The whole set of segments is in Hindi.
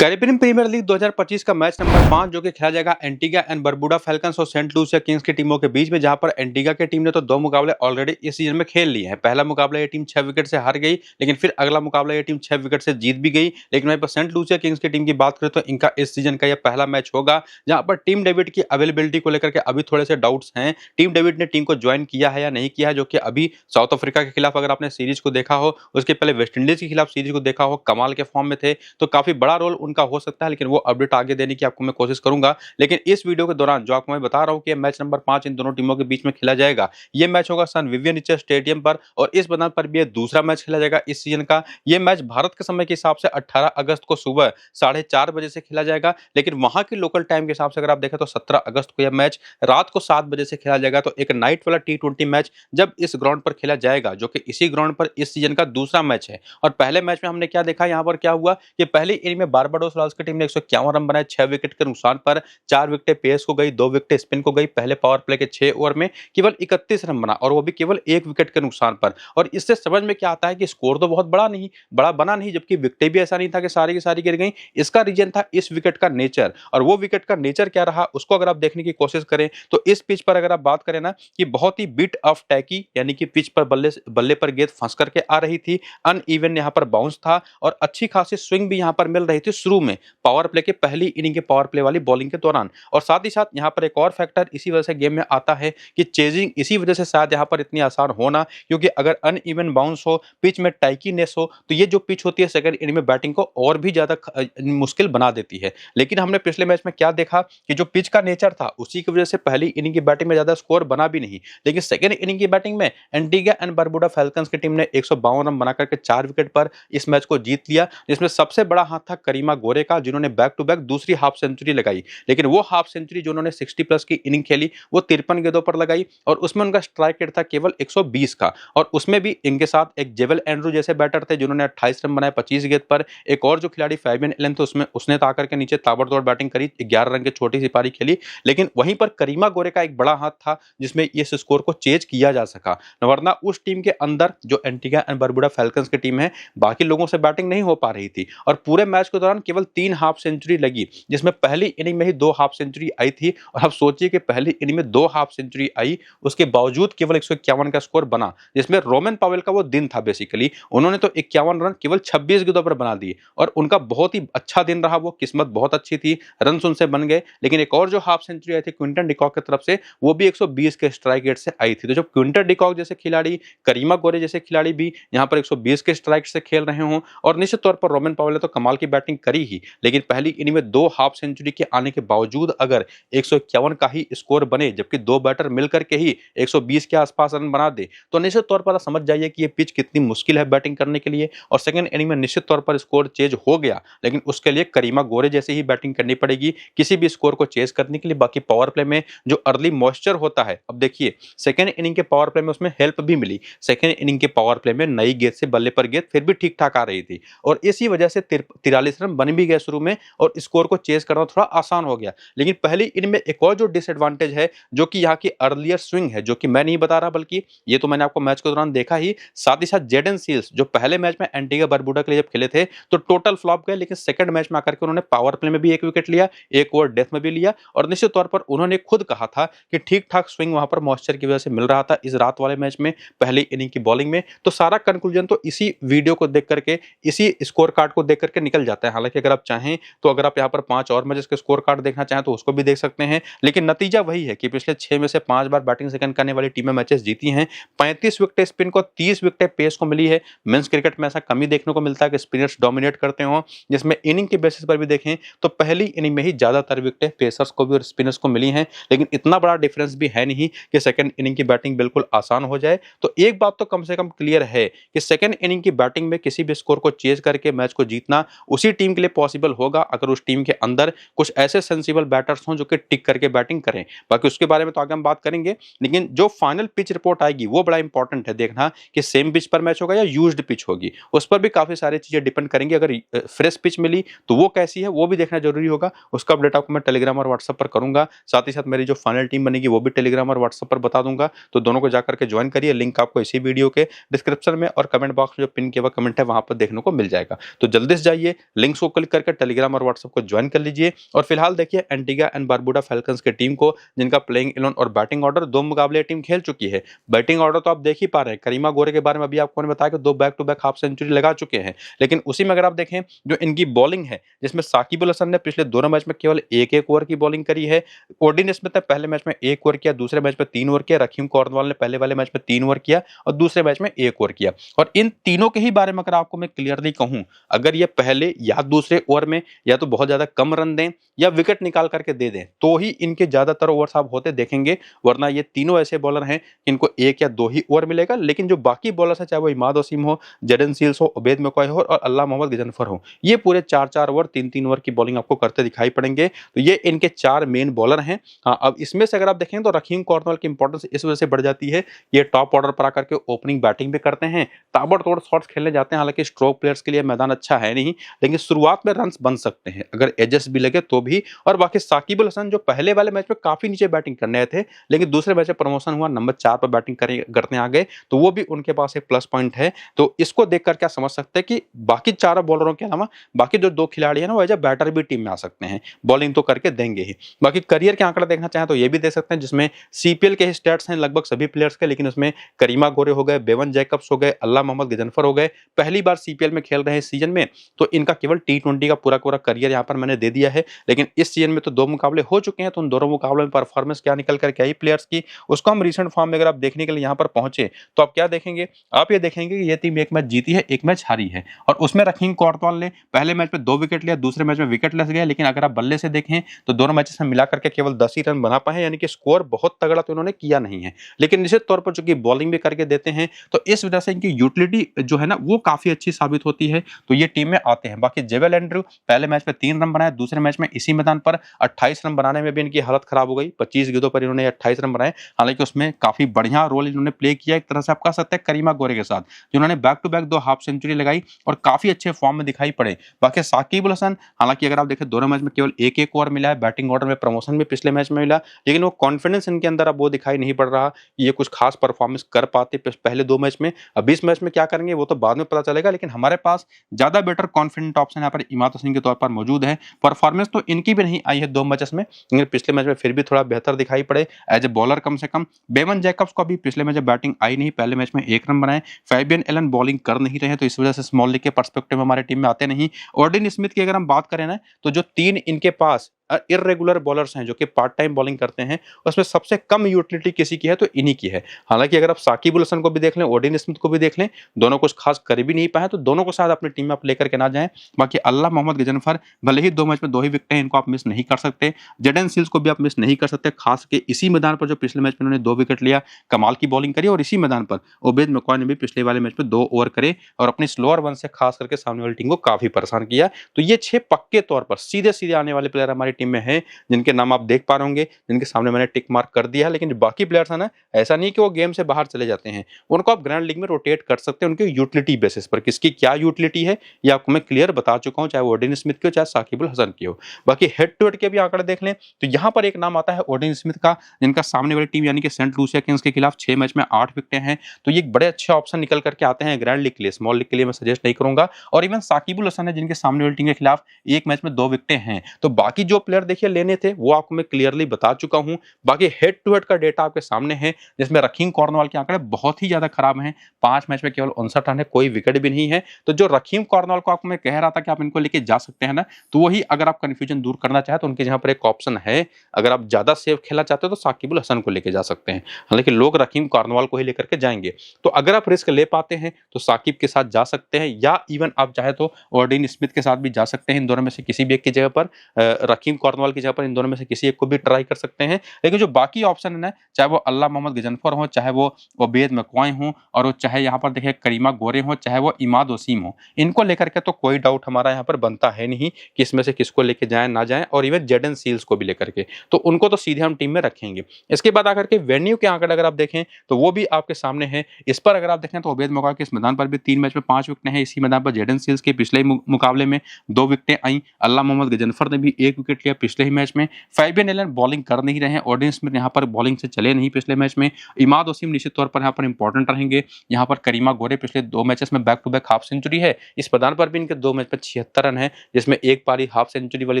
कैरेबियन प्रीमियर लीग 2025 का मैच नंबर 5 जो कि खेला जाएगा एंटीगा एंड बरबुडा फैल्कन्स और सेंट लूसिया किंग्स की टीमों के बीच में, जहां पर एंटीगा की टीम ने तो 2 मुकाबले ऑलरेडी इस सीजन में खेल लिए हैं। पहला मुकाबला ये टीम 6 विकेट से हार गई, लेकिन फिर अगला मुकाबला ये टीम 6 विकेट से जीत भी गई। लेकिन वहीं पर सेंट लूसिया किंग्स की टीम की बात करें तो इनका इस सीजन का यह पहला मैच होगा जहां पर टीम डेविड की अवेलेबिलिटी को लेकर के अभी थोड़े से डाउट्स हैं। टीम डेविड ने टीम को ज्वाइन किया है या नहीं किया है, जो कि अभी साउथ अफ्रीका के खिलाफ अगर आपने सीरीज को देखा हो, उसके पहले वेस्टइंडीज के खिलाफ सीरीज को देखा हो, कमाल के फॉर्म में थे, तो काफी बड़ा रोल उनका हो सकता है। लेकिन वो अपडेट आगे देने की आपको मैं कोशिश करूंगा। लेकिन इस वीडियो के दौरान जो आपको मैं बता रहा हूं कि मैच नंबर 5 इन दोनों टीमों के बीच में खेला जाएगा, ये मैच होगा सन विवियन रिचर्ड स्टेडियम पर, और इस मैदान पर भी ये दूसरा मैच खेला जाएगा इस सीजन का। ये मैच भारत के समय के हिसाब से 18 अगस्त को सुबह 4:30 बजे से खेला जाएगा, लेकिन वहां की लोकल टाइम के हिसाब से अगर आप देखें तो 17 अगस्त को यह मैच रात को 7 बजे से खेला जाएगा। तो एक नाइट वाला T20 मैच जब इस ग्राउंड पर खेला जाएगा, जो कि इसी ग्राउंड पर इस सीजन का दूसरा मैच है। और पहले मैच में हमने क्या देखा, यहाँ पर क्या हुआ कि पहली इनिंग में बारबाडोस रॉयल्स की टीम ने 151 रन बनाए 6 विकेट के नुकसान पर। 4 विकेटें पेस को गई, 2 विकेटें स्पिन को गई। पहले पावर प्ले के 6 ओवर में केवल 31 रन बना, और वो भी केवल 1 विकेट के नुकसान पर। और इससे समझ में क्या आता है कि स्कोर तो बहुत बड़ा बना नहीं, जबकि विकेटें भी ऐसा नहीं था कि सारी की सारी गिर गई। इसका रीजन था इस विकेट का नेचर, और वो विकेट का नेचर क्या रहा उसको अगर आप देखने की कोशिश करें तो इस पिच पर अगर आप बात करें ना कि बहुत ही बिट ऑफ टैकी, यानी कि पिच पर बल्ले पर गेंद फंस करके आ रही थी, अनइवन यहाँ पर बाउंस था, और अच्छी खासी स्विंग भी यहाँ पर मिल रही थी शुरू में पावर प्ले के पहली इनिंग के पावर प्ले वाली बॉलिंग के दौरान। और साथ ही साथ यहाँ पर एक और फैक्टर इसी वजह से गेम में आता है कि चेजिंग इसी वजह से शायद यहाँ पर इतनी आसान होना, क्योंकि अगर अनइवन बाउंस हो, पिच में टाइकीनेस हो, तो ये जो पिच होती है सेकंड इनिंग में बैटिंग को और भी ज्यादा मुश्किल बना देती है। लेकिन हमने पिछले मैच में क्या देखा कि जो पिच का नेचर था उसी की वजह से पहली इनिंग की बैटिंग में ज्यादा स्कोर बना भी नहीं, लेकिन सेकंड इनिंग की बैटिंग में एंटीगा एंड बरबुडा फैल्कन्स की टीम ने 152 रन बना करके 4 विकेट पर इस मैच को जीत लिया, जिसमें सबसे बड़ा हाथ था करीमा गोरे का, जिन्होंने बैक टू बैक दूसरी हाफ सेंचुरी लगाई। लेकिन वो हाफ सेंचुरी जो उन्होंने 60 प्लस की इनिंग खेली वो 53 गेंदों पर लगाई, और उसमें उनका स्ट्राइक रेट था केवल 120 का। और उसमें भी इनके साथ एक जेवल एंड्रू जैसे बैटर थे जिन्होंने 28 रन बनाए 25 गेंद पर। एक और जो खिलाड़ी फैबियन एलन थे उसने तो आकर के नीचे ताबड़तोड़ बैटिंग करी, 11 रन की छोटी सी पारी खेली। लेकिन वहीं पर करीमा गोरे का एक बड़ा हाथ था जिसमें इस स्कोर को चेज किया जा सका, वरना उस टीम के अंदर जो एंटीगा एंड बरबुडा फैल्कन्स की टीम है, बाकी लोगों से बैटिंग नहीं हो पा रही थी। और पूरे मैच के दौरान केवल 3 हाफ सेंचुरी लगी, जिसमें पहली इनिंग में ही 2 हाफ सेंचुरी आई थी। और आप सोचिए कि पहली इनिंग में 2 हाफ सेंचुरी आई, उसके बावजूद केवल 151 का स्कोर बना, जिसमें रोमन पावेल का वो दिन था। बेसिकली उन्होंने तो 51 रन केवल 26 गेंदों पर बना दिए, और उनका बहुत ही अच्छा दिन रहा, वो किस्मत बहुत अच्छी थी, रन उनसे बन गए। लेकिन एक और जो हाफ सेंचुरी आई थी क्विंटन डिकॉक की तरफ से, वो भी 120 के स्ट्राइक रेट से आई थी। तो जब क्विंटन डिकॉक जैसे खिलाड़ी, करीमा गोरे जैसे खिलाड़ी भी यहाँ पर 120 के स्ट्राइक से खेल रहे हों, और निश्चित तौर पर रोमन पावेल ने तो कमाल की बैटिंग करी ही, लेकिन पहली इनिंग में 2 हाफ सेंचुरी के आने के बावजूद अगर 151 का ही स्कोर बने, जबकि 2 बैटर मिलकर के ही 120 के आसपास रन बना दे, तो निश्चित तौर पर समझ जाइए कि ये पिच कितनी मुश्किल है बैटिंग करने के लिए। और सेकंड इनिंग में निश्चित तौर पर स्कोर चेज हो गया, लेकिन उसके लिए करीमा गोरे जैसे ही बैटिंग करनी पड़ेगी किसी भी स्कोर को चेज करने के लिए। बाकी पावर प्ले में जो अर्ली मॉइस्चर होता है, अब देखिए सेकंड इनिंग के पावर प्ले में उसमें हेल्प भी मिली। सेकंड इनिंग के पावर प्ले में नई गेंद से बल्ले पर गेंद फिर भी ठीक ठाक आ रही थी, और इसी वजह से 43 रन बन भी गए शुरू में, और स्कोर को चेज करना थोड़ा आसान हो गया। लेकिन पहली इनिंग में एक और जो डिसएडवांटेज है, जो कि यहाँ की अर्लियर स्विंग है, जो कि मैं नहीं बता रहा बल्कि ये तो मैंने आपको मैच के दौरान देखा ही। साथ ही साथ जेडन सील्स जो पहले मैच में एंटीगा बरबुडा के लिए जब खेले थे तो टोटल फ्लॉप गए, लेकिन सेकंड मैच में आकर के उन्होंने पावर प्ले में भी 1 विकेट लिया, 1 ओवर डेथ में भी लिया। और निश्चित तौर पर उन्होंने खुद कहा था कि ठीक ठाक स्विंग वहां पर मॉइस्चर की वजह से मिल रहा था इस रात वाले मैच में, पहली इनिंग की बॉलिंग में। तो सारा कंक्लूजन तो इसी वीडियो को देख करके, इसी स्कोर कार्ड को देख करके निकल जाता है। हालांकि अगर आप चाहें तो अगर आप यहाँ पर 5 और मैचेस के स्कोर कार्ड देखना चाहें तो उसको भी देख सकते हैं, लेकिन नतीजा वही है कि पिछले 6 में से 5 बार बैटिंग सेकंड करने वाली टीमें मैचेस जीती हैं। 35 विकेटें स्पिन को, 30 विकेटें पेस को मिली है। मेंस क्रिकेट में ऐसा कम ही देखने को मिलता है कि स्पिनर्स डोमिनेट करते हो, जिसमें इनिंग के बेसिस पर भी देखें तो पहली इनिंग में ही ज्यादातर विकेटें पेसर्स को भी और स्पिनर्स को मिली हैं। लेकिन इतना बड़ा डिफरेंस भी है नहीं कि सेकंड इनिंग की बैटिंग बिल्कुल आसान हो जाए। तो एक बात तो कम से कम क्लियर है कि सेकंड इनिंग की बैटिंग में किसी भी स्कोर को चेज करके मैच को जीतना उसी टीम के लिए पॉसिबल होगा अगर उस टीम के अंदर कुछ ऐसे सेंसिबल बैटर्स हों जो कि टिक करके बैटिंग करें। बाकी उसके बारे में तो आगे हम बात करेंगे, लेकिन जो फाइनल पिच रिपोर्ट आएगी वो बड़ा इंपॉर्टेंट है देखना कि सेम पिच पर मैच होगा या यूज्ड पिच होगी। उस पर भी काफी सारी चीजें डिपेंड करेंगी। अगर फ्रेश पिच मिली तो वो कैसी है वो भी देखना जरूरी होगा। उसका अपडेट आपको मैं टेलीग्राम और व्हाट्सएप पर करूंगा। साथ ही साथ मेरी जो फाइनल टीम बनेगी वो भी टेलीग्राम और व्हाट्सएप पर बता दूंगा, तो दोनों को जाकर के ज्वाइन करिए। लिंक आपको इसी वीडियो के डिस्क्रिप्शन में और कमेंट बॉक्स में जो पिन किया हुआ कमेंट है वहां पर देखने को मिल जाएगा। तो जल्दी से जाइए, लिंक्स को क्लिक करके टेलीग्राम और व्हाट्सएप को ज्वाइन कर लीजिए। और फिलहाल देखिए एंटीगा एंड बारबुडा फैल्कन्स की टीम को, जिनका प्लेइंग 11 और बैटिंग ऑर्डर 2 मुकाबले टीम खेल चुकी है। बैटिंग ऑर्डर तो आप देख ही पा रहे हैं, करीमा गोरे के बारे में अभी आपको मैंने बताया कि 2 back to back half century लगा चुके हैं। लेकिन उसी में अगर आप देखें जो इनकी बॉलिंग है, जिसमें साकिब अल हसन ने पिछले दोनों मैच में केवल 1-1 ओवर की बॉलिंग करी है। ओडी स्मिथ ने पहले मैच में 1 ओवर किया, दूसरे मैच में 3 ओवर किया। रहीम कॉर्नवाल ने पहले वाले मैच में 3 ओवर किया और दूसरे मैच में 1 ओवर किया। और इन तीनों के ही बारे में अगर आपको मैं क्लियरली कहूं, अगर ये पहले या दूसरे ओवर में या तो बहुत ज्यादा कम रन दें या विकेट निकाल करके दे दें, तो ही इनके ज्यादातर ओवर्स आप होते देखेंगे। वरना ये तीनों ऐसे बॉलर हैं इनको 1 या 2 ही ओवर मिलेगा। लेकिन जो बाकी बॉलर्स हैं, चाहे वो इमाद वसीम हो, जेडन सील्स हो, उबैद मकॉय हो और अल्लाह मोहम्मद गजनफर हो, ये पूरे 4-4 ओवर 3-3 ओवर की बॉलिंग आपको करते दिखाई पड़ेंगे। तो ये इनके 4 मेन बॉलर हैं। हाँ, अब इसमें से अगर आप देखें तो रहीम कॉर्नवाल की इंपॉर्टेंस इस वजह से बढ़ जाती है, ये टॉप ऑर्डर पर आकर के ओपनिंग बैटिंग भी करते हैं, ताबड़तोड़ शॉट्स खेलने जाते हैं। हालांकि स्ट्रोक प्लेयर्स के लिए मैदान अच्छा है नहीं, लेकिन शुरुआत में रन्स बन सकते हैं अगर एजेस भी लगे तो भी। और बाकी साकिब अल हसन जो पहले वाले मैच में काफी नीचे बैटिंग करने आए थे, लेकिन दूसरे मैच में प्रमोशन हुआ, नंबर 4 पर बैटिंग करने आ गए, तो वो भी उनके पास एक प्लस पॉइंट है। तो इसको देखकर क्या समझ सकते हैं कि बाकी 4 बॉलरों के अलावा बाकी जो 2 खिलाड़ी हैं ना, वो एज ए बैटर भी टीम में आ सकते हैं, बॉलिंग तो करके देंगे ही। बाकी करियर के आंकड़े देखना चाहें तो ये भी देख सकते हैं, जिसमें सीपीएल के स्टैट्स हैं लगभग सभी प्लेयर्स के, लेकिन उसमें करीमा गोरे हो गए, बेवन जैकब्स हो गए, अल्लाह मोहम्मद गजनफर हो गए, पहली बार सीपीएल में खेल रहे हैं सीजन में, तो इनका केवल टी20 का पूरा करियर यहाँ पर मैंने दे दिया है। लेकिन इस सीजन में तो 2 मुकाबले हो चुके हैं, तो उन दोनों मुकाबलों में परफॉर्मेंस क्या निकल करके आई प्लेयर्स की, उसको हम रिसेंट फॉर्म में अगर आप देखने के लिए यहाँ पर पहुंचे तो आप क्या देखेंगे, आप ये देखेंगे कि ये टीम एक मैच जीती है, एक मैच हारी है। और उसमें रहीम कॉर्नवाल ने पहले मैच में 2 विकेट लिया, दूसरे मैच में विकेट लेस गया। लेकिन अगर आप बल्ले से देखें तो दोनों मैचेस में मिलाकर के केवल 10 ही रन बना पाए, यानी कि स्कोर बहुत तगड़ा तो इन्होंने किया नहीं है। लेकिन निश्चित तौर पर चूंकि बॉलिंग भी करके देते हैं, तो इस वजह से इनकी यूटिलिटी जो है ना वो काफी अच्छी साबित होती है, तो ये टीम में आते हैं। बाकी जेवेल एंड्रयू पहले मैच में 3 रन बनाए, दूसरे मैच में इसी मैदान पर 28 रन बनाने में भी इनकी हालत खराब हो गई। 25 गेंदों पर इन्होंने 28 रन बनाए। हालांकि उसमें काफी बढ़िया रोल इन्होंने प्ले किया, एक तरह से आप कह सकते हैं करीमा गोरे के साथ, जिन्होंने back to back 2 half century लगाई और काफी अच्छे फॉर्म में दिखाई पड़े। बाकी साकिब अल हसन, हालांकि अगर आप देखें दोनों मैच में केवल 1-1 ओवर मिला है, बैटिंग ऑर्डर में प्रमोशन भी पिछले मैच में मिला, लेकिन वो कॉन्फिडेंस इनके अंदर अब वो दिखाई नहीं पड़ रहा कि ये कुछ खास परफॉर्मेंस कर पाते पहले 2 मैच में। अब इस मैच में क्या करेंगे वो तो बाद में पता चलेगा, लेकिन हमारे पास ज्यादा बेटर कॉन्फिडेंट ऑप्शन यहाँ पर इमाद हसन के तौर पर मौजूद है। परफॉर्मेंस तो इनकी भी नहीं आई है 2 मैचेस में, लेकिन पिछले मैच में फिर भी थोड़ा बेहतर दिखाई पड़े एज ए बॉलर कम से कम। बेवन जैकब्स को अभी पिछले मैच में बैटिंग आई नहीं, पहले मैच में 1 रन बनाए। फैबियन एलन बॉलिंग कर नहीं रहे, तो इस वजह से स्मॉल लीग के पर्सपेक्टिव में हमारे टीम में आते नहीं। ओर्डिन स्मिथ की अगर हम बात करें ना, तो जो 3 इनके पास इर्रेगुलर बॉलर्स हैं जो कि पार्ट टाइम बॉलिंग करते हैं, उसमें सबसे कम यूटिलिटी किसी की है तो इन्हीं की है। हालांकि अगर आप साकिब अल हसन को भी देख लें, ओर्डिन स्मिथ को भी देख लें, दोनों कुछ खास कर भी नहीं पाए, तो दोनों को शायद अपनी टीम में आप लेकर के ना जाएं। बाकी अल्लाह मोहम्मद गजनफर भले ही 2 मैच में 2 ही विकेट हैं, इनको आप मिस नहीं कर सकते। जेडन सील्स को भी आप मिस नहीं कर सकते, खास के इसी मैदान पर जो पिछले मैच में उन्होंने 2 विकेट लिया, कमाल की बॉलिंग करी। और इसी मैदान पर उबैद मकॉय ने भी पिछले वाले मैच में 2 ओवर करे और अपनी स्लोअर वन से खास करके सामने वाली टीम को काफी परेशान किया। तो ये 6 पक्के तौर पर सीधे सीधे आने वाले प्लेयर हमारी टीम में हैं, जिनके नाम आप देख पा रहे होंगे, जिनके सामने मैंने टिक मार्क कर दिया है। लेकिन बाकी प्लेयर्स हैं ना, ऐसा नहीं कि वो गेम से बाहर चले जाते हैं, उनको आप ग्रैंड लीग में रोटेट कर सकते हैं उनके यूटिलिटी बेसिस पर। किसकी क्या यूटिलिटी है ये आपको मैं क्लियर बता चुका हूं, चाहे वो ओर्डिन स्मिथ की हो चाहे साकिब अल हसन की हो। बाकी हेड टू हेड के भी आंकड़े देख लें तो यहां पर एक नाम आता है ओर्डिन स्मिथ का, जिनका सामने वाली टीम यानी कि सेंट लूसिया किंग्स के खिलाफ 6 मैच में 8 विकेटें हैं। तो ये बड़े अच्छे ऑप्शन निकल करके आते हैं ग्रैंड लीग के लिए, स्मॉल लीग के लिए मैं सजेस्ट नहीं करूंगा। और इवन साकिब अल हसन है, जिनके सामने वाली टीम के खिलाफ 1 मैच में 2 विकेटें हैं। तो बाकी जो प्लेयर देखिए लेने थे वो आपको मैं क्लियरली बता चुका हूं। बाकी हेड टू हेड का डेटा आपके सामने है, जिसमें रहीम कॉर्नवाल के आंकड़े बहुत ही ज्यादा खराब हैं। 5 मैच में केवल 59 रन है, कोई विकेट भी नहीं है। तो जो रहीम कॉर्नवाल को आपको मैं कह रहा था कि आप इनको लेके जा सकते हैं ना, तो वही अगर आप कंफ्यूजन दूर करना चाहे तो उनके जहां पर एक ऑप्शन है। अगर आप ज्यादा सेफ खेलना चाहते हो तो साकिब अल हसन को लेके जा सकते हैं, हालांकि लोग रहीम कॉर्नवाल को ही लेकर के जाएंगे। तो अगर आप रिस्क ले पाते हैं तो साकिब के साथ जा सकते हैं, या इवन आप चाहे तो ओर्डिन स्मिथ के साथ भी जा सकते हैं। इन दोनों में से किसी भी एक की जगह पर, रहीम कॉर्नवाल की जगह पर इन दोनों में से किसी एक को भी ट्राई कर सकते हैं। लेकिन जो बाकी ऑप्शन है ना, चाहे वो अल्लाह मोहम्मद गजनफर हो, चाहे वो उबैद मकॉय हो, और वो चाहे यहाँ पर देखिए करीमा गोरे हो, चाहे वो इमाद वसीम हो, इनको लेकर के तो कोई डाउट हमारा यहाँ पर बनता है नहीं कि इसमें से किसको लेके जाएं ना जाएं। और इवन जेडन सील्स को भी लेकर के, तो उनको तो सीधे हम टीम में रखेंगे। इसके बाद आकर के वेन्यू के आंकड़े अगर आप देखें तो वो भी आपके सामने है। इस पर अगर आप देखें तो उबैद मकॉय के इस मैदान पर भी 3 मैच में 5 विकेट हैं। इसी मैदान पर जेडन सील्स के पिछले मुकाबले में 2 विकेटें आई। अल्लाह मोहम्मद गजनफर ने भी 1 विकेट विकेट लिया पिछले ही मैच में। फैबियन एलन बॉलिंग कर नहीं रहे हैं, ऑडिन स्मिथ यहाँ पर बॉलिंग से चले नहीं पिछले मैच में। इमाद वसीम निश्चित तौर पर यहाँ पर इंपॉर्टेंट रहेंगे। यहाँ पर करीमा गोरे पिछले 2 मैचेस में back to back half century है। इस मैदान पर भी इनके 2 मैच में 76 रन है, जिसमें एक पारी हाफ सेंचुरी वाली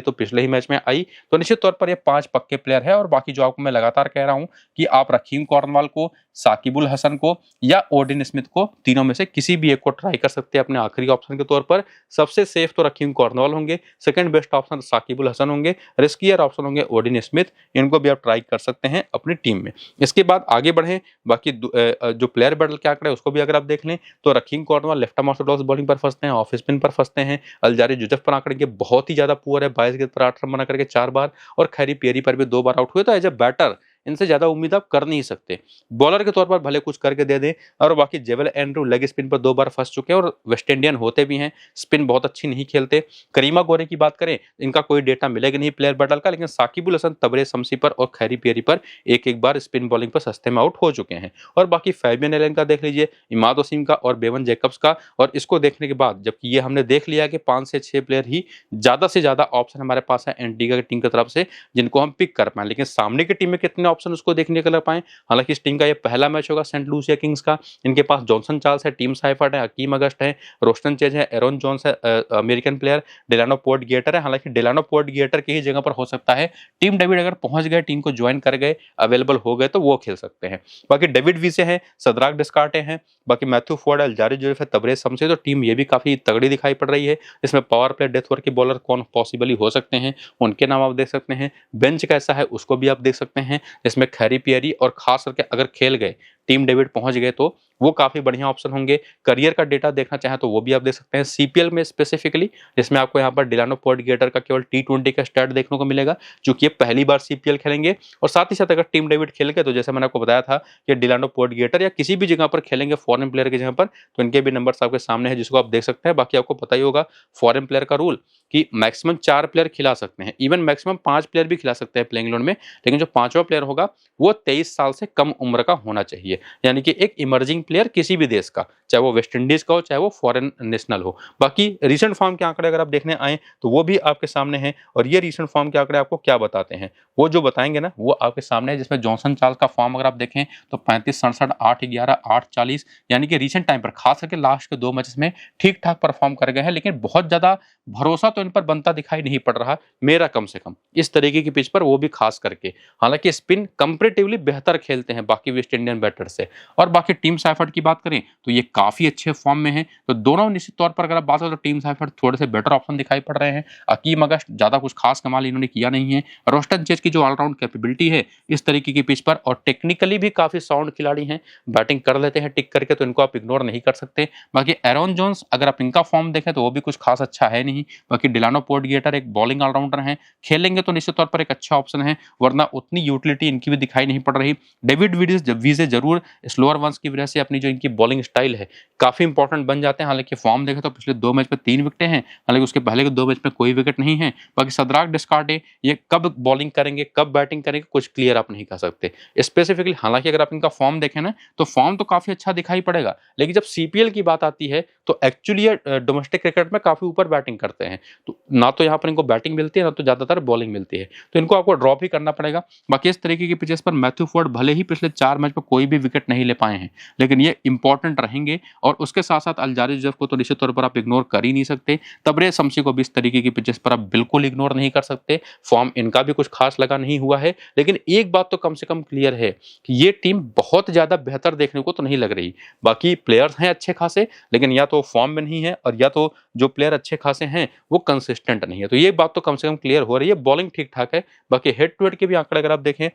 तो पिछले ही मैच में आई। तो निश्चित तौर पर ये 5 पक्के प्लेयर है। और बाकी जो आपको मैं लगातार कह रहा हूं कि आप रहीम कॉर्नवाल को, साकिबुल हसन को या ओडिन स्मिथ को, तीनों में से किसी भी एक को ट्राई कर सकते हैं अपने आखिरी ऑप्शन के तौर पर। सबसे सेफ तो रहीम कॉर्नवाल होंगे, second best option Shakib Al Hasan होंगे, रिस्कियर ऑप्शन होंगे ओडिन स्मिथ। इनको भी आप ट्राई कर सकते हैं अपनी टीम में। इसके बाद आगे बढ़ें, बाकी जो प्लेयर बैटल के आंकड़े उसको भी अगर आप देख लें तो Rahkeem Cornwall left arm orthodox bowling पर फंसते हैं, ऑफ स्पिन पर फंसते हैं। अलजारी जुजफ पर आंकड़े के बहुत ही ज्यादा पुअर है, 22 गेंद पर 8 रन बना करके 4 बार, और खैरी पियरी पर भी 2 बार आउट हुए। तो एज ए बैटर इनसे ज्यादा उम्मीद आप कर नहीं सकते। बॉलर के तौर पर भले कुछ करके दे दें। और बाकी जेवल एंड्रू लेग स्पिन पर 2 बार फंस चुके हैं और वेस्ट इंडियन होते भी हैं, स्पिन बहुत अच्छी नहीं खेलते। करीमा गोरे की बात करें, इनका कोई डेटा मिलेगा नहीं प्लेयर बैटल का, लेकिन साकिबुल हसन, तबरेज शमसी पर और खैरी पियरी पर एक एक बार स्पिन बॉलिंग पर सस्ते में आउट हो चुके हैं। और बाकी फैबियन एलन का देख लीजिए, इमाद वसीम का और बेवन जैकब्स का। और इसको देखने के बाद, जबकि ये हमने देख लिया कि 5 से 6 प्लेयर ही ज्यादा से ज्यादा ऑप्शन हमारे पास है एंटीगा की टीम की तरफ से जिनको हम पिक कर पाए, लेकिन सामने की टीम में कितने ऑप्शन उसको देखने को लग पाए। हालांकि इस टीम का ये पहला मैच होगा सेंट लूसिया किंग्स का। इनके पास जॉनसन चार्ल्स है, टीम साइफर्ट है, हकीम अगस्ट है, रोस्टन चेज है, एरोन जोन्स है, अमेरिकन प्लेयर डेलानो पोर्ट गिएटर है। हालांकि डेलानो पोर्ट गिएटर की ही जगह पर हो सकता है टीम डेविड अगर पहुंच गए, टीम को ज्वाइन कर गए, अवेलेबल हो गए तो वो खेल सकते हैं। बाकी डेविड वीसे हैं, सदराक डिस्कार्टे हैं, बाकी मैथ्यू फोर्ड, अलजारी जुल्फ है, तबरेज शमसी। तो टीम ये भी काफी तगड़ी दिखाई पड़ रही है। इसमें पावर प्ले डेथ ओवर के बॉलर कौन पॉसिबली हो सकते हैं, उनके नाम आप देख सकते हैं। बेंच कैसा है उसको भी आप देख सकते हैं, जिसमें खैरी पियरी और खास करके अगर खेल गए, टीम डेविड पहुंच गए तो वो काफी बढ़िया ऑप्शन होंगे। करियर का डेटा देखना चाहें तो वो भी आप देख सकते हैं सीपीएल में स्पेसिफिकली, जिसमें आपको यहाँ पर डिलानो पोर्ट गिएटर का केवल T20 का स्टार्ट देखने को मिलेगा, क्योंकि ये पहली बार सीपीएल खेलेंगे। और साथ ही साथ अगर टीम डेविड खेल गए तो जैसे मैंने आपको बताया था कि डिलानो पोर्ट गिएटर या किसी भी जगह पर खेलेंगे फॉरेन प्लेयर की जगह पर, तो इनके भी नंबर्स आपके सामने है जिसको आप देख सकते हैं। बाकी आपको पता ही होगा फॉरेन प्लेयर का रूल कि मैक्सिमम 4 प्लेयर खिला सकते हैं, इवन मैक्सिमम 5 प्लेयर भी खिला सकते हैं प्लेइंग इलेवन में, लेकिन जो 5वां प्लेयर होगा वो 23 साल से कम उम्र का होना चाहिए। यानी कि एक इमर्जिंग प्लेयर किसी भी देश का, चाहे वो वेस्ट इंडीज का हो चाहे वो फॉरेन नेशनल हो। बाकी रीसेंट फॉर्म के आंकड़े अगर आप देखने आए तो वो भी आपके सामने हैं। और ये रीसेंट फॉर्म के आंकड़े आपको क्या बताते हैं, वो जो बताएंगे ना वो आपके सामने है। जिसमें जॉनसन चार्ल्स का फॉर्म अगर आप देखें तो 35, 67, 8, 11, 8, 40, यानी कि रीसेंट टाइम पर खास करके लास्ट के 2 मैचेस में ठीक ठाक परफॉर्म कर गए हैं। लेकिन बहुत ज्यादा भरोसा तो इन पर बनता दिखाई नहीं पड़ रहा मेरा, कम से कम इस तरीके की पिच पर, वो भी खास करके। हालांकि स्पिन कंपैरेटिवली बेहतर खेलते हैं बाकी वेस्ट इंडियन बैटर से। और बाकी टीम साइफर्ट की बात करें तो ये काफी अच्छे फॉर्म में है। तो दोनों निश्चित तौर पर अगर आप बात करें तो टीम साइफर्ट थोड़े से बेटर ऑप्शन दिखाई पड़ रहे हैं। अकीम अगस्ट ज्यादा कुछ खास कमाल इन्होंने किया नहीं है। रोस्टन चेज की जो ऑलराउंड कैपेबिलिटी है इस तरीके की पिच पर, और टेक्निकली भी काफी साउंड खिलाड़ी हैं, बैटिंग कर लेते हैं टिक करके, तो इनको आप इग्नोर नहीं कर सकते। बाकी एरोन जोन्स अगर आप इनका फॉर्म देखें तो वो भी कुछ खास अच्छा है नहीं। बाकी डिलानो पोर्ट गिएटर एक बॉलिंग ऑलराउंडर हैं, खेलेंगे तो निश्चित तौर पर एक अच्छा ऑप्शन है, वरना उतनी यूटिलिटी इनकी भी दिखाई नहीं पड़ रही। डेविड वीजे जरूर स्लोअर वंस की वजह से अपनी जो इनकी बॉलिंग स्टाइल है काफी इंपॉर्टेंट बन जाते हैं। हालांकि फॉर्म देखें तो पिछले 2 मैच में 3 विकेटें हैं, हालांकि उसके पहले के 2 मैच में कोई विकेट नहीं है। बाकी सदराक डिस्कार्टे ये कब बॉलिंग करेंगे कब बैटिंग करेंगे कुछ क्लियर आप नहीं कर सकते स्पेसिफिकली। हालांकि अगर आप इनका फॉर्म देखें ना तो फॉर्म तो काफी अच्छा दिखाई पड़ेगा, लेकिन जब सीपीएल की बात आती है तो एक्चुअली डोमेस्टिक क्रिकेट में काफी ऊपर बैटिंग करते हैं। तो ना तो यहाँ पर इनको बैटिंग मिलती है ना तो ज्यादातर बॉलिंग मिलती है, तो इनको आपको ड्रॉप ही करना पड़ेगा। बाकी इस तरीके की पिचेस पर मैथ्यू फोर्ड भले ही पिछले 4 मैच में कोई भी विकेट नहीं ले पाए हैं, लेकिन ये इंपॉर्टेंट रहेंगे। और उसके साथ साथ अलजारी जुजफ को तो निश्चित तौर पर आप इग्नोर कर ही नहीं सकते। तबरेज शमसी को भी इस तरीके की पिचेस पर आप बिल्कुल इग्नोर नहीं कर सकते। फॉर्म इनका भी कुछ खास लगा नहीं हुआ है, लेकिन एक बात तो कम से कम क्लियर है कि ये टीम बहुत ज्यादा बेहतर देखने को तो नहीं लग रही। बाकी प्लेयर्स हैं अच्छे खासे, लेकिन या तो फॉर्म में नहीं है और या तो जो प्लेयर अच्छे खासे हैं वो कंसिस्टेंट नहीं है। तो ये बात तो कम से कम क्लियर हो रही है। बॉलिंग ठीक ठाक है। बाकी हेड टू हेड के भी आंकड़े अगर आप देखें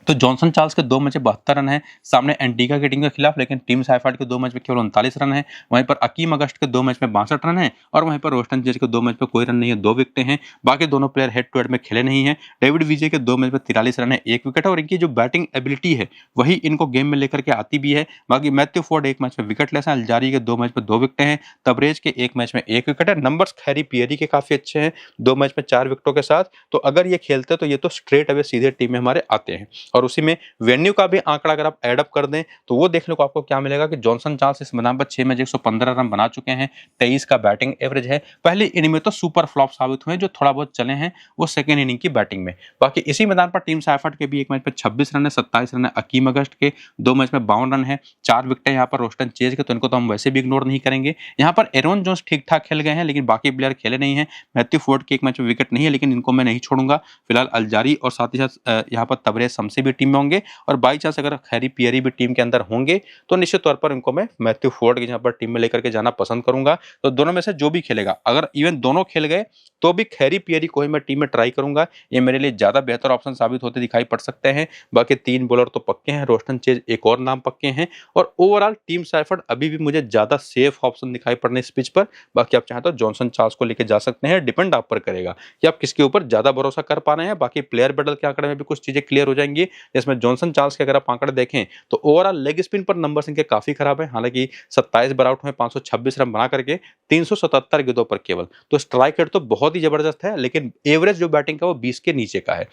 तो जॉनसन चार्ल्स के 2 मैच में 72 रन है सामने एंटीगा की टीम के खिलाफ, लेकिन टीम साइफर्ट के 2 मैच में केवल 39 रन है। वहीं पर अकीम अगस्ट के 2 मैच में 62 रन है, और वहीं पर रोस्टन चेज के 2 मैच में कोई रन नहीं है, 2 विकेटें हैं। बाकी दोनों प्लेयर हेड टू हेड में खेले नहीं है। डेविड विजय के 2 मैच में 43 रन है, 1 विकेट है, और इनकी जो बैटिंग एबिलिटी है वही इनको गेम में लेकर के आती भी है। बाकी मैथ्यू फोर्ड 1 मैच में विकेट लेस है, अलजारी के 2 मैच में 2 विकेटें हैं, तबरेज के 1 मैच में 1 विकेट है। नंबर्स खैरी पियरी के काफी अच्छे हैं, 2 मैच में 4 विकेटों के साथ। तो अगर ये खेलते तो ये तो स्ट्रेट अवे सीधे टीम में हमारे आते हैं। और उसी में वेन्यू का भी आंकड़ा अगर आप एड अप कर दें तो वो देखने को आपको क्या मिलेगा कि जॉनसन चार्ल्स इस मैदान पर 6 मैच 115 रन बना चुके हैं, 23 का बैटिंग एवरेज है। पहली इनिंग में तो सुपर फ्लॉप साबित हुए, जो थोड़ा बहुत चले हैं वो सेकेंड इनिंग की बैटिंग में। बाकी इसी मैदान पर टीम सैफर्ड के भी एक मैच पर 26 रन है, 27 रन है अकीम अगस्त के, 2 मैच में 52 रन है, 4 विकेट यहाँ पर रोस्टन चेज के, तो इनको तो हम वैसे भी इग्नोर नहीं करेंगे। यहाँ पर एरोन जोन्स ठीक ठाक खेल गए हैं लेकिन बाकी प्लेयर खेले नहीं है। मैथ्यू फोर्ड के एक मैच में विकेट नहीं है लेकिन इनको मैं नहीं छोड़ूंगा। फिलहाल अलजारी और साथ ही साथ यहाँ पर तबरेज शमसी भी टीम में होंगे, और बाई चांस अगर खैरी पियरी भी टीम के अंदर होंगे तो निश्चित तौर पर इनको मैं मैथ्यू फोर्ड की यहाँ पर टीम में लेकर के जाना पसंद करूंगा। तो दोनों में से जो भी खेलेगा, अगर इवन दोनों खेल गए तो भी खैरी पियरी को ही मैं टीम में ट्राई करूंगा, ये मेरे लिए ज्यादा बेहतर ऑप्शन साबित होते दिखाई पड़ सकते हैं। बाकी 3 बॉलर तो पक्के हैं, रोस्टन चेज एक और नाम पक्के हैं, और ओवरऑल टीम सैफर्ड अभी भी मुझे ज्यादा सेफ ऑप्शन दिखाई पड़ने इस पिच पर। बाकी आप चाहें तो जॉनसन चार्ल्स को लेकर जा सकते हैं, डिपेंड आप पर करेगा कि आप किसके ऊपर ज्यादा भरोसा कर पा रहे हैं। बाकी प्लेयर बैटल के आंकड़े में भी कुछ चीजें क्लियर हो जाएंगी, जिसमें जॉनसन चार्ल्स के अगर आप आंकड़े देखें तो ओवरऑल लेग स्पिन पर नंबर इनके काफी खराब है। हालांकि 27 बार आउट हुए, 526 रन बना करके 377 गेंदों पर केवल, तो स्ट्राइक रेट तो बहुत ही जबरदस्त है, लेकिन एवरेज जो बैटिंग का वो 20 के नीचे का है।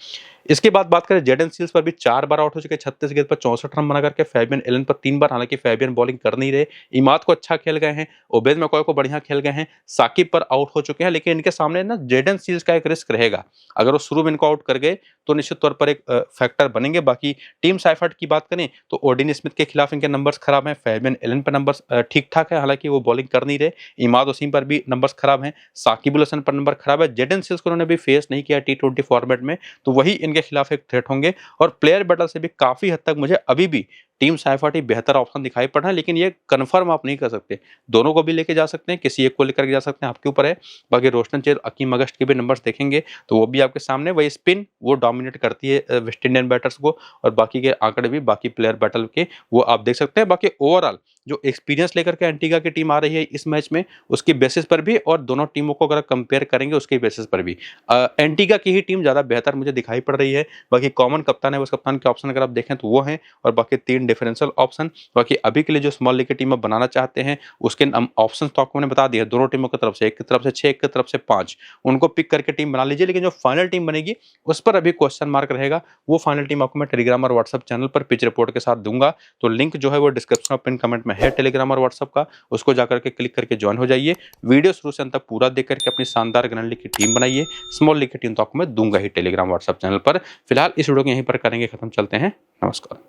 इसके बाद बात करें जेडन सील्स पर भी 4 बार आउट हो चुके, 36 गेंद पर 64 रन बना करके, फैबियन एलन पर 3 बार, हालांकि फैबियन बॉलिंग कर नहीं रहे, इमाद को अच्छा खेल गए हैं, ओबेद मैकॉय को बढ़िया खेल गए हैं, साकिब पर आउट हो चुके हैं, लेकिन इनके सामने ना जेडन सील्स का एक रिस्क रहेगा। अगर वो शुरू में इनको आउट कर गए तो निश्चित तौर पर एक फैक्टर बनेंगे। बाकी टीम सैफर्ड की बात करें तो ओडिन स्मिथ के खिलाफ इनके नंबर्स खराब हैं, फैबियन एलन पर नंबर्स ठीक ठाक है, हालांकि वो बॉलिंग कर नहीं रहे, इमाद वसीम पर भी नंबर्स खराब हैं, साकिबुल हसन पर नंबर खराब है, जेडन सील्स को उन्होंने भी फेस नहीं किया T20 फॉर्मेट में, तो वही इनके खिलाफ एक थ्रेट होंगे। और प्लेयर बैटल से भी काफी हद तक मुझे अभी भी टीम सैफर्ड ही बेहतर ऑप्शन दिखाई पड़ रहा है, लेकिन ये कंफर्म आप नहीं कर सकते, दोनों को भी लेके जा सकते हैं, किसी एक को लेकर के जा सकते हैं, आपके ऊपर है। बाकी रोस्टन चेज अकीम अगस्त के भी नंबर्स देखेंगे तो वो भी आपके सामने, वही स्पिन वो डोमिनेट करती है वेस्ट इंडियन बैटर्स को, और बाकी के आंकड़े भी बाकी प्लेयर बैटल के वो आप देख सकते हैं। बाकी ओवरऑल जो एक्सपीरियंस लेकर के एंटीगा की टीम आ रही है इस मैच में, उसकी बेसिस पर भी, और दोनों टीमों को अगर कंपेयर करेंगे उसके बेसिस पर भी एंटीगा की ही टीम ज्यादा बेहतर मुझे दिखाई पड़ रही है। बाकी कॉमन कप्तान है, उस कप्तान के ऑप्शन अगर आप देखें तो वो हैं, और बाकी 3 डिफरेंशियल ऑप्शन। बाकी अभी के लिए जो स्मॉल लीग की टीम बनाना चाहते हैं उसके ऑप्शन तो आपको मैंने बता दिया, दोनों टीमों की तरफ से, एक की तरफ से 6, एक की तरफ से 5, उनको पिक करके टीम बना लीजिए। लेकिन जो फाइनल टीम बनेगी उस पर अभी क्वेश्चन मार्क रहेगा, वो फाइनल टीम आपको मैं टेलीग्राम और व्हाट्सएप चैनल पर पिच रिपोर्ट के साथ दूंगा, तो लिंक जो है वो डिस्क्रिप्शन और पिन कमेंट में है टेलीग्राम और व्हाट्सएप का, उसको जाकर के क्लिक करके ज्वाइन हो जाइए। वीडियो शुरू से अंत तक पूरा देख करके अपनी शानदार ग्रैंड लीग की टीम बनाइए। स्मॉल लीग की टीम तो आपको मैं दूंगा ही टेलीग्राम व्हाट्सएप चैनल पर। फिलहाल इस वीडियो को यहीं पर करेंगे खत्म, चलते हैं, नमस्कार।